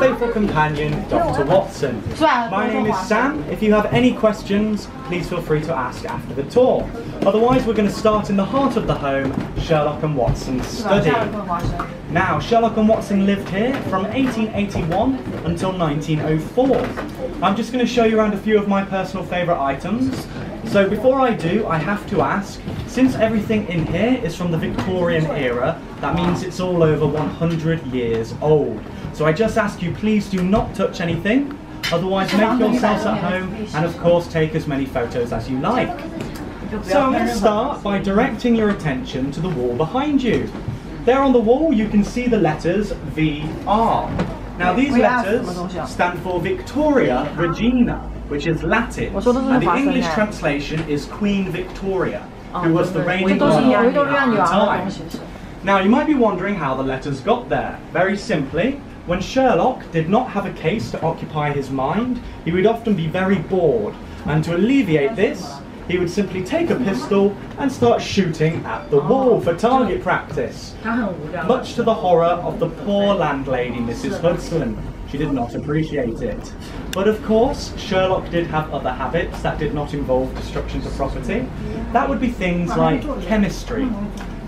faithful companion, Dr. Watson. My name is Sam. If you have any questions, please feel free to ask after the tour. Otherwise, we're going to start in the heart of the home, Sherlock and Watson's study. Now, Sherlock and Watson lived here from 1881 until 1904. I'm just going to show you around a few of my personal favourite items. So before I do, I have to ask, since everything in here is from the Victorian era, that means it's all over 100 years old. So I just ask you, please do not touch anything, otherwise make yourselves at home and of course take as many photos as you like. So I'm going to start by directing your attention to the wall behind you. There on the wall you can see the letters VR. Now these letters stand for Victoria Regina, which is Latin, and the English translation is Queen Victoria, who was the reigning monarch at the time. Now you might be wondering how the letters got there. Very simply, when Sherlock did not have a case to occupy his mind, he would often be very bored, and to alleviate this, he would simply take a pistol and start shooting at the wall for target practice, much to the horror of the poor landlady, Mrs. Hudson. She did not appreciate it. But of course, Sherlock did have other habits that did not involve destruction to property. That would be things like chemistry.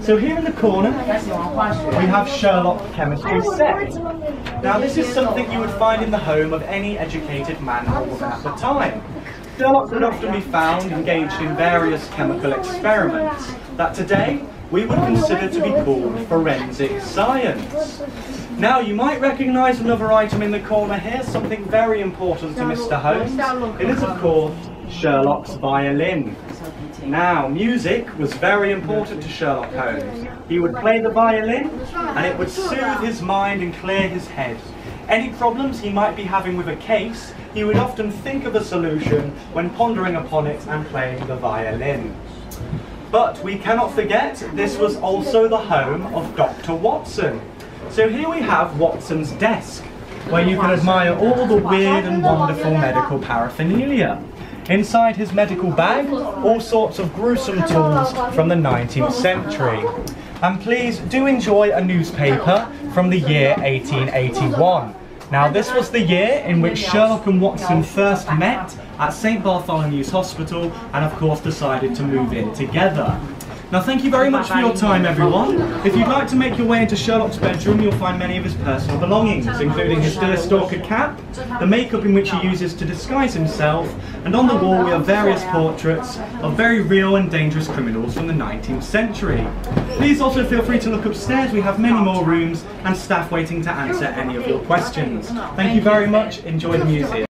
So here in the corner, we have Sherlock Chemistry Set. Now this is something you would find in the home of any educated man or woman at the time. Sherlock would often be found engaged in various chemical experiments that today we would consider to be called forensic science. Now you might recognise another item in the corner here, something very important to Mr. Holmes. It is of course Sherlock's violin. Now music was very important to Sherlock Holmes. He would play the violin and it would soothe his mind and clear his head. Any problems he might be having with a case, he would often think of a solution when pondering upon it and playing the violin. But we cannot forget, this was also the home of Dr. Watson. So here we have Watson's desk, where you can admire all the weird and wonderful medical paraphernalia. Inside his medical bag, all sorts of gruesome tools from the 19th century. And please do enjoy a newspaper from the year 1881. Now this was the year in which Sherlock and Watson first met at St. Bartholomew's Hospital and of course decided to move in together. Now thank you very much for your time everyone. If you'd like to make your way into Sherlock's bedroom, you'll find many of his personal belongings, including his deerstalker cap, the makeup in which he uses to disguise himself, and on the wall we have various portraits of very real and dangerous criminals from the 19th century. Please also feel free to look upstairs, we have many more rooms and staff waiting to answer any of your questions. Thank you very much, enjoy the museum.